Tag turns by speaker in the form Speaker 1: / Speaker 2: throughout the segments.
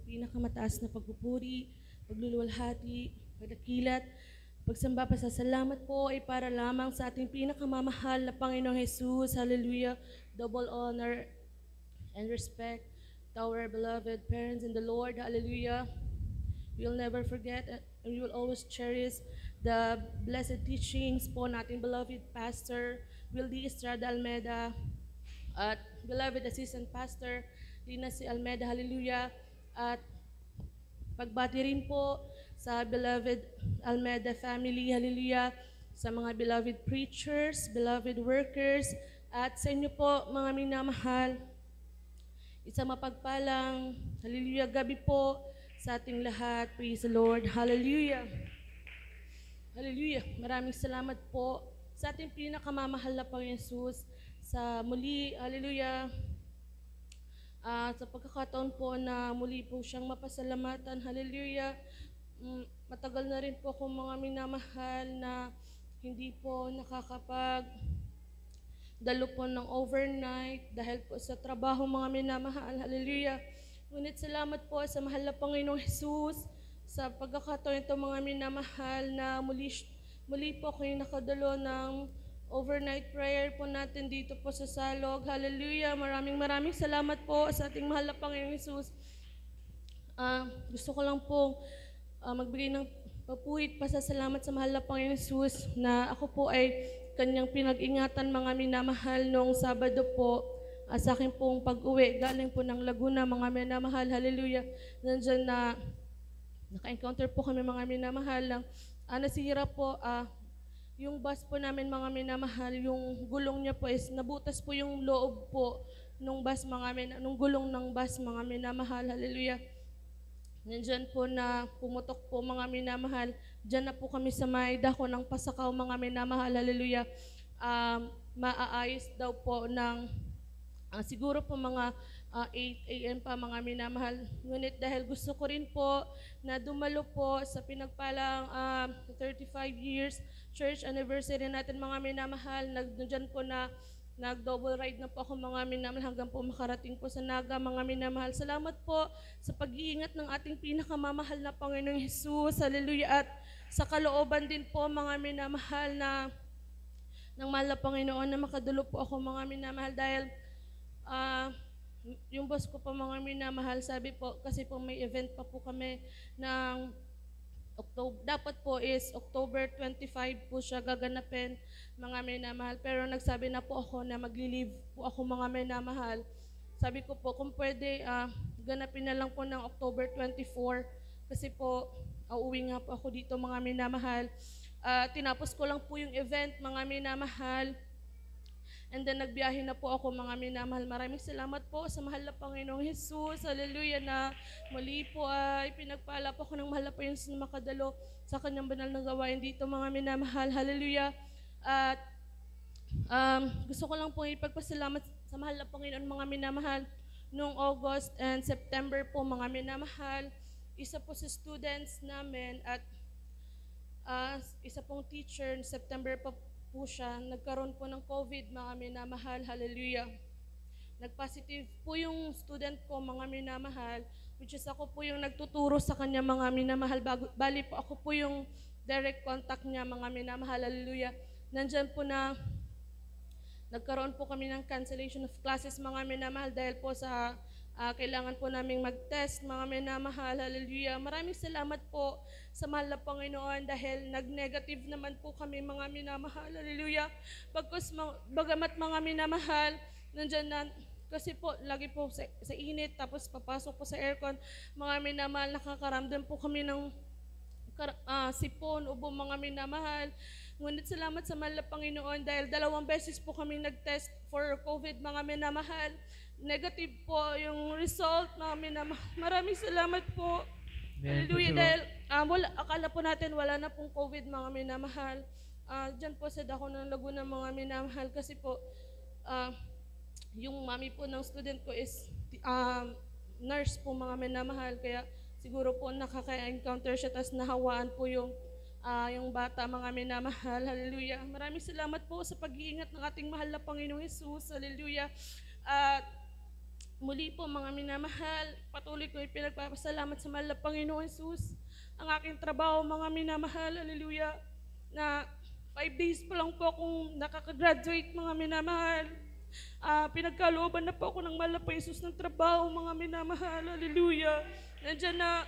Speaker 1: pinakamataas na pagpupuri, pagluluwalhati, pagdakilat, pagsamba, pasasalamat po ay para lamang sa ating pinakamamahal na Panginoong Jesus. Hallelujah. Double honor and respect to our beloved parents in the Lord. Hallelujah. We will never forget and we will always cherish the blessed teachings po nating beloved Pastor Wildy Estrada Almeda at beloved Assistant Pastor Lina C. Almeda. Hallelujah. At pagbati rin po sa beloved Almeda family. Hallelujah. Sa mga beloved preachers, beloved workers, at sa inyo po mga minamahal, isang mapagpalang, hallelujah, gabi po sa ating lahat. Praise the Lord. Hallelujah. Hallelujah. Maraming salamat po sa ating pinakamamahal na Panginoon Jesus sa muli, hallelujah, sa pagkakataon po na muli po siyang mapasalamatan. Hallelujah. Matagal na rin po akong mga minamahal na hindi po dalo po ng overnight dahil po sa trabaho mga minamahal. Hallelujah. Ngunit salamat po sa mahal na Panginoong Jesus sa pagkakataon ito mga minamahal na muli po kayo nakadalo ng overnight prayer po natin dito po sa Salog. Hallelujah. Maraming salamat po sa ating mahal na Panginoong Jesus. Gusto ko lang po magbigay ng papuwit pasasalamat sa mahal na Panginoong Jesus na ako po ay kanyang pinag-ingatan mga minamahal noong Sabado po sa akin pong pag-uwi. Galing po ng Laguna mga minamahal. Hallelujah. Nandiyan na naka-encounter po kami mga minamahal lang. Nasira po yung bus po namin mga minamahal, yung gulong niya po is nabutas po yung loob po nung gulong ng bus mga minamahal. Hallelujah. Nandiyan po na pumutok po mga minamahal. Diyan na po kami sa may dako ng Pasakaw mga minamahal. Hallelujah. Maaayos daw po ng siguro po mga 8 a.m. pa mga minamahal. Ngunit dahil gusto ko rin po na dumalo po sa pinagpalang 35 years church anniversary natin mga minamahal, nandiyan po na nag-double ride na po ako mga minamahal hanggang po makarating po sa Naga mga minamahal. Salamat po sa pag-iingat ng ating pinakamamahal na Panginoong Jesus. Hallelujah. At sa kalooban din po mga minamahal na ng mahal na Panginoon na makadulo po ako mga minamahal dahil yung boss ko po mga minamahal, sabi po, kasi po may event pa po kami ng October, dapat po is October 25 po siya gaganapin mga minamahal. Pero nagsabi na po ako na magli-leave po ako mga minamahal. Sabi ko po, kung pwede, ganapin na lang po ng October 24 kasi po, uuwi nga po ako dito mga minamahal. Tinapos ko lang po yung event mga minamahal. And then nagbiyahe na po ako mga minamahal. Maraming salamat po sa mahal na Panginoong Jesus. Hallelujah na muli po ay pinagpala po ako ng mahal na Panginoong Jesus na makadalo sa kanyang banal na gawain dito mga minamahal. Hallelujah. At gusto ko lang po ipagpasalamat sa mahal na Panginoon mga minamahal. Noong August and September po mga minamahal, isa po sa students namin at isa pong teacher, September pa po siya, nagkaroon po ng COVID, mga minamahal. Hallelujah. Nag-positive po yung student ko, mga minamahal, which is ako po yung nagtuturo sa kanya, mga minamahal. Bali po, ako po yung direct contact niya, mga minamahal. Hallelujah. Nandyan po na nagkaroon po kami ng cancellation of classes, mga minamahal, dahil po sa kailangan po naming mag-test, mga minamahal. Hallelujah. Maraming salamat po sa mahal na Panginoon dahil nag-negative naman po kami mga minamahal. Hallelujah. Bagamat mga minamahal, nandyan na, kasi po, lagi po sa init, tapos papasok po sa aircon, mga minamahal, nakakaramdam po kami ng sipon, ubo, mga minamahal. Ngunit salamat sa mahal na Panginoon dahil 2 beses po kami nag-test for COVID, mga minamahal. Negative po yung result, mga minamahal. Maraming salamat po. Hallelujah. Dahil akala po natin wala na pong COVID, mga minamahal. Diyan po sa dako ng Laguna, mga minamahal. Kasi po, yung mami po ng student ko is nurse po, mga minamahal. Kaya siguro po nakaka-encounter siya, tapos nahawaan po yung bata, mga minamahal. Hallelujah. Maraming salamat po sa pag-iingat ng ating mahal na Panginoong Jesus. Hallelujah. At Muli po mga minamahal, patuloy ko ipinagpapasalamat sa mahal na Panginoon Jesus. Ang aking trabaho mga minamahal, hallelujah, na 5 days pa lang po akong nakaka-graduate mga minamahal. Pinagkalooban na po ako ng mahal na Panginoon Jesus ng trabaho mga minamahal, hallelujah. Nandiyan na,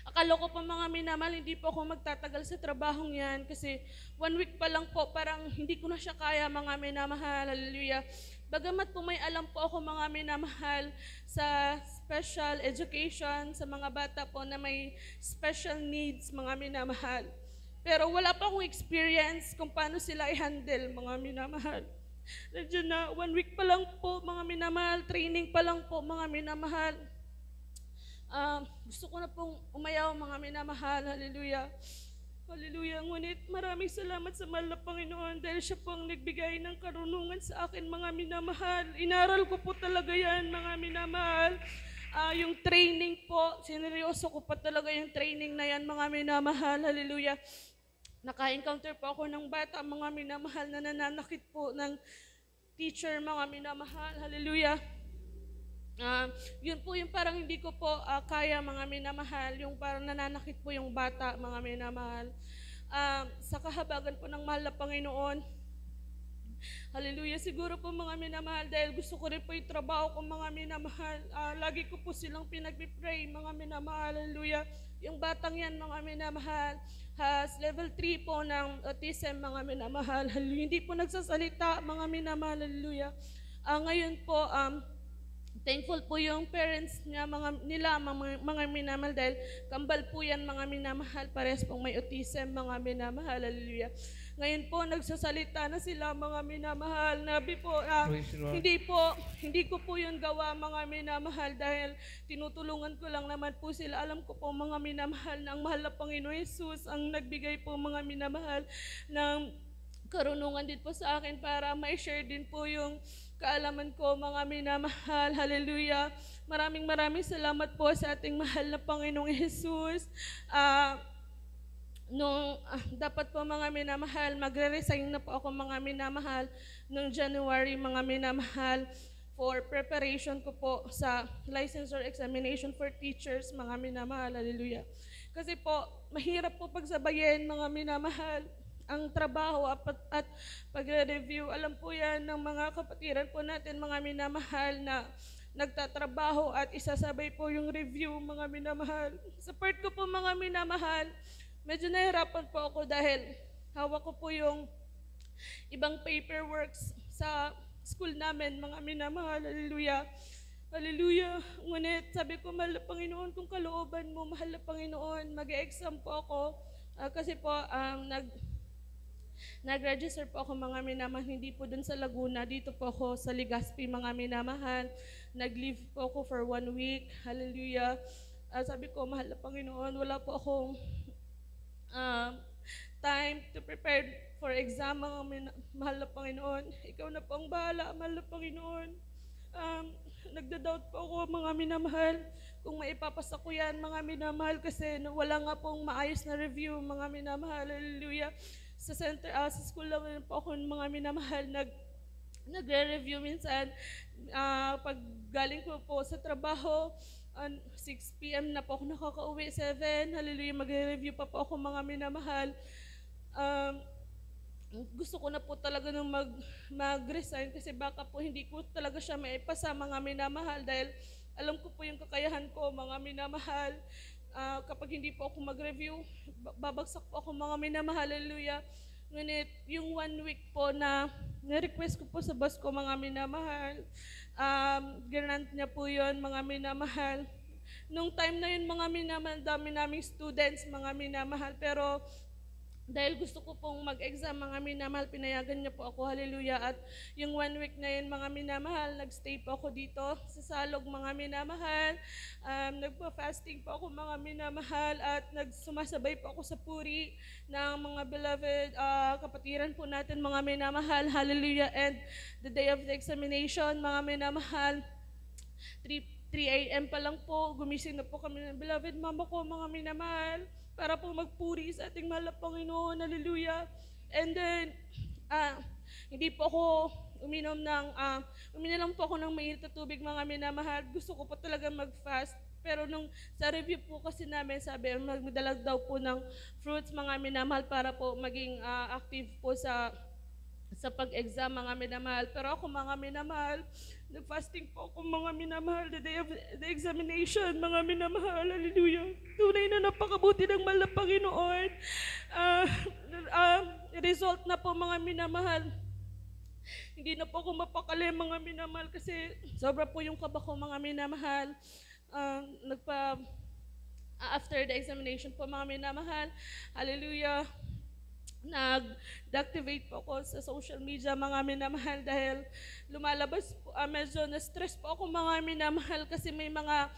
Speaker 1: akala ko pa mga minamahal, hindi po ako magtatagal sa trabahong yan kasi 1 week pa lang po, parang hindi ko na siya kaya mga minamahal, hallelujah. Bagamat po may alam po ako mga minamahal sa special education, sa mga bata po na may special needs mga minamahal. Pero wala pa akong experience kung paano sila i-handle mga minamahal. Nandiyan na, 1 week pa lang po mga minamahal, training pa lang po mga minamahal. Gusto ko na pong umayaw mga minamahal, hallelujah. Hallelujah, ngunit maraming salamat sa mahal na Panginoon dahil siya po ang nagbigay ng karunungan sa akin mga minamahal. Inaral ko po talaga yan mga minamahal. Yung training po, sineryoso ko pa talaga yung training na yan mga minamahal, hallelujah. Naka-encounter po ako ng bata mga minamahal na nananakit po ng teacher mga minamahal, hallelujah. Yun po yung parang hindi ko po kaya mga minamahal, yung parang nananakit po yung bata mga minamahal. Sa kahabagan po ng mahal na Panginoon, hallelujah, siguro po mga minamahal, dahil gusto ko rin po yung trabaho ko mga minamahal, lagi ko po silang pinag-pray mga minamahal, hallelujah. Yung batang yan mga minamahal, has level 3 po ng autism mga minamahal, hallelujah. Hindi po nagsasalita mga minamahal, hallelujah. Ngayon po, thankful po yung parents niya, mga minamahal, dahil kambal po yan mga minamahal, pares pong may autism mga minamahal, hallelujah. Ngayon po nagsasalita na sila mga minamahal. Nabi po, hindi ko po yun gawa mga minamahal dahil tinutulungan ko lang naman po sila. Alam ko po mga minamahal na ang mahal na Panginoon Jesus ang nagbigay po mga minamahal ng karunungan din po sa akin para ma-share din po yung kaalaman ko mga minamahal, hallelujah. Maraming salamat po sa ating mahal na Panginoong Jesus. Dapat po mga minamahal, magre-resign na po ako mga minamahal noong January mga minamahal for preparation ko po sa licensure examination for teachers mga minamahal, hallelujah. Kasi po, mahirap po pagsabayin mga minamahal ang trabaho at pagre-review. Alam po yan ng mga kapatiran po natin, mga minamahal, na nagtatrabaho at isasabay po yung review, mga minamahal. Sa part ko po, mga minamahal, medyo nahirapan po ako dahil hawak ko po yung ibang paperworks sa school namin, mga minamahal, hallelujah. Hallelujah. Ngunit sabi ko, mahal na Panginoon, kung kalooban mo, mahal na Panginoon, mag-e-exam po ako. Kasi po, nag-register po ako mga minamahal, hindi po dun sa Laguna, dito po ako sa Legazpi mga minamahal. Nag-leave po ako for 1 week, hallelujah. Sabi ko, mahal na Panginoon, wala po akong time to prepare for exam mga mahal na Panginoon. Ikaw na po ang bahala, mahal na Panginoon. Nagda-doubt po ako mga minamahal kung maipapasa ko yan mga minamahal kasi wala nga pong maayos na review mga minamahal, hallelujah. Sa school lang po ako mga minamahal, nagre-review minsan. Pag galing ko po sa trabaho, 6 p.m. na po ako nakaka-uwi, 7, hallelujah, magre-review pa po ako mga minamahal. Gusto ko na po talaga nung mag-resign kasi baka po hindi ko talaga siya maipasa mga minamahal dahil alam ko po yung kakayahan ko mga minamahal. Kapag hindi po ako mag-review, babagsak po ako mga minamahal, hallelujah. Ngunit yung 1 week po na na-request ko po sa boss ko mga minamahal, grant niya po yun mga minamahal. Nung time na yun mga minamahal, dami naming students mga minamahal, pero dahil gusto ko pong mag-exam mga minamahal, pinayagan niya po ako, hallelujah. At yung 1 week na yun mga minamahal, nagstay po ako dito sa Salog mga minamahal. Nagpa-fasting po ako mga minamahal at nagsumasabay po ako sa puri ng mga beloved kapatiran po natin mga minamahal, hallelujah. And the day of the examination mga minamahal, 3 a.m. pa lang po, gumising na po kami ng beloved mama ko mga minamahal para po magpuri sa ating mahal na Panginoon, hallelujah. And then, hindi po ako uminom po ako ng mainit na tubig, mga minamahal. Gusto ko po talaga mag-fast. Pero nung sa review po kasi namin, sabi, magdalag daw po ng fruits, mga minamahal, para po maging active po sa pag-exam, mga minamahal. Pero ako, mga minamahal, nag-fasting po ako, mga minamahal, the day of the examination, mga minamahal, hallelujah. Tunay na napakabuti ng mahal na Panginoon. Result na po, mga minamahal. Hindi na po ako mapakali, mga minamahal, kasi sobra po yung kaba ko, mga minamahal. After the examination po, mga minamahal, hallelujah, nag-deactivate po ako sa social media, mga minamahal, dahil lumalabas po, medyo na-stress po ako, mga minamahal, kasi may mga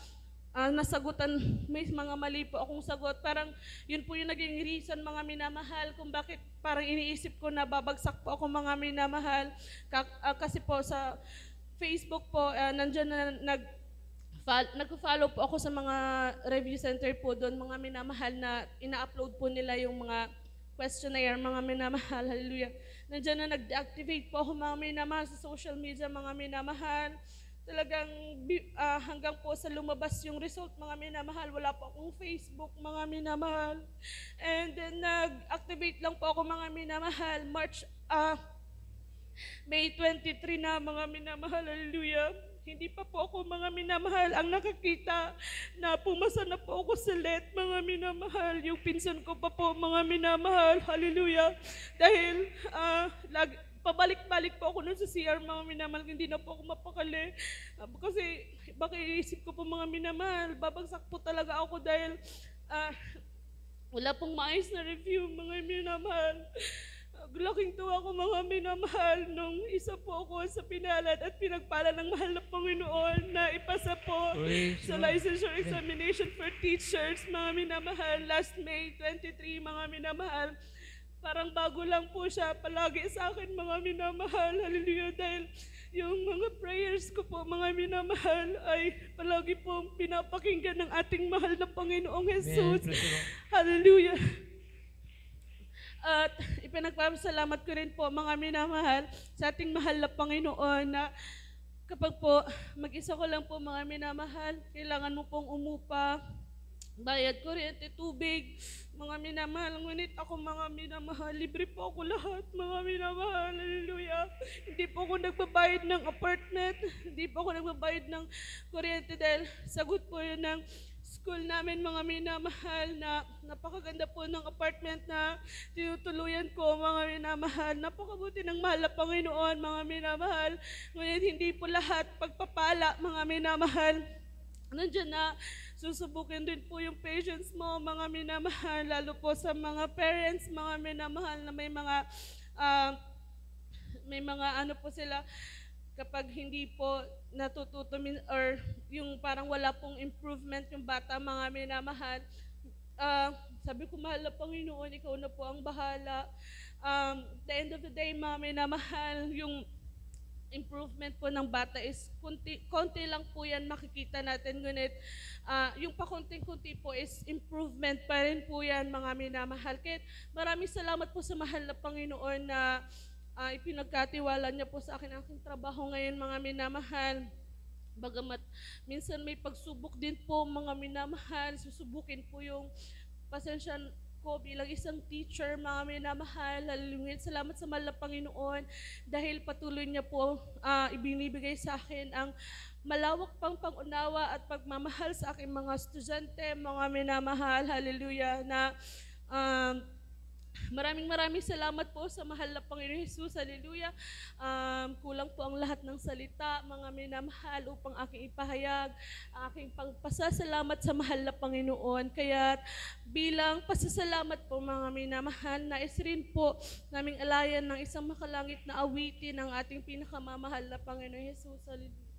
Speaker 1: nasagutan, may mga mali po akong sagot. Parang yun po yung naging reason, mga minamahal, kung bakit parang iniisip ko na babagsak po ako, mga minamahal. Kasi po sa Facebook po, nandyan na nag-follow po ako sa mga review center po doon, mga minamahal, na ina-upload po nila yung mga questionnaire, mga minamahal, hallelujah. Nandiyan na nag-deactivate po ako, mga minamahal, sa social media, mga minamahal. Talagang hanggang po sa lumabas yung result, mga minamahal, wala po akong Facebook, mga minamahal. And then nag-activate lang po ako, mga minamahal, May 23 na, mga minamahal, hallelujah. Hindi pa po ako, mga minamahal, ang nakakita na pumasa na po ako sa let, mga minamahal. Yung pinsan ko pa po, mga minamahal, hallelujah. Dahil pabalik-balik po ako nun sa CR, mga minamahal, hindi na po ako mapakali. Kasi baka iisip ko po, mga minamahal, babagsak po talaga ako dahil wala pong maayos na review, mga minamahal. Laking tuwa ko, mga minamahal, nung isa po ako sa pinalad at pinagpala ng mahal na Panginoon na ipasa po sa licensure examination for teachers, mga minamahal, last May 23, mga minamahal. Parang bago lang po siya palagi sa akin, mga minamahal, hallelujah, dahil yung mga prayers ko po, mga minamahal, ay palagi po pinapakinggan ng ating mahal na Panginoong Jesus. Hallelujah. At ipinagpapasalamat ko rin po, mga minamahal, sa ating mahal na Panginoon, na kapag po mag-isa ko lang po, mga minamahal, kailangan mo pong umupa, bayad kuryente, tubig, mga minamahal. Ngunit ako, mga minamahal, libre po ako lahat, mga minamahal, hallelujah. Hindi po ako nagbabayad ng apartment, hindi po ako nagbabayad ng kuryente, dahil sagot po yun ng school namin, mga minamahal, na napakaganda po ng apartment na tinutuluyan ko, mga minamahal. Napakabuti ng mahal na Panginoon, mga minamahal. Ngunit hindi po lahat pagpapala, mga minamahal. Nandiyan na susubukin din po yung patience mo, mga minamahal, lalo po sa mga parents, mga minamahal, na may mga ano po sila, kapag hindi po natututo or yung parang wala pong improvement yung bata, mga minamahal, sabi ko, mahal na Panginoon, ikaw na po ang bahala. The end of the day, mga minamahal, yung improvement po ng bata is konti lang po yan makikita natin. Ngunit yung pakunting-kunti po is improvement pa rin po yan, mga minamahal. Kaya maraming salamat po sa mahal na Panginoon na ipinagkatiwala niya po sa akin ang aking trabaho ngayon, mga minamahal. Bagamat minsan may pagsubok din po, mga minamahal, susubukin po yung pasensya ko bilang isang teacher, mga minamahal. Hallelujah. Salamat sa mahal na Panginoon dahil patuloy niya po ibinibigay sa akin ang malawak pang pangunawa at pagmamahal sa aking mga estudyante, mga minamahal. Hallelujah. Na maraming salamat po sa mahal na Panginoon Jesus. Hallelujah. Kulang po ang lahat ng salita, mga minamahal, upang aking ipahayag aking pagpasasalamat sa mahal na Panginoon. Kaya bilang pasasalamat po, mga minamahal, nais rin po naming alayan ng isang makalangit na awitin ng ating pinakamamahal na Panginoon Jesus. Hallelujah.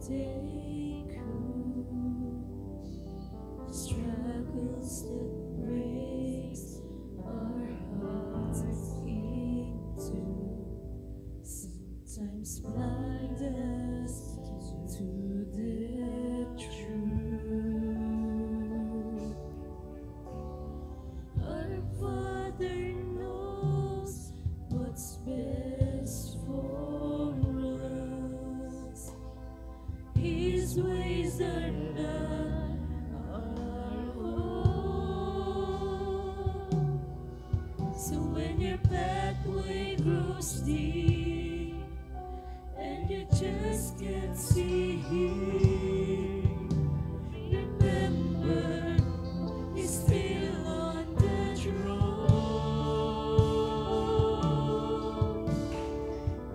Speaker 2: take who struggles that breaks our hearts into, sometimes blind us to the truth. Our Father knows what's best for us. His ways are not our own. So when your pathway grows deep and you just can't see Him, remember He's still on the throne.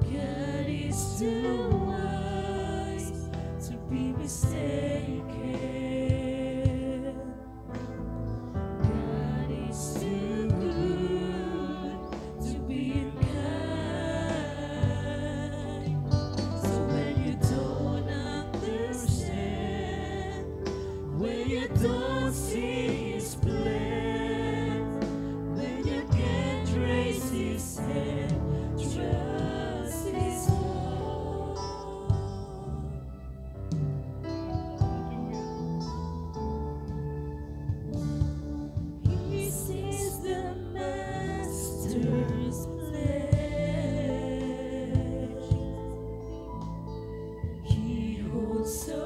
Speaker 2: God is too wise to be mistaken. God is too good to be unkind. So when you don't understand, when you don't see His plan, when you can't trace His hand, trust His heart. He sees the Master's plan. He holds so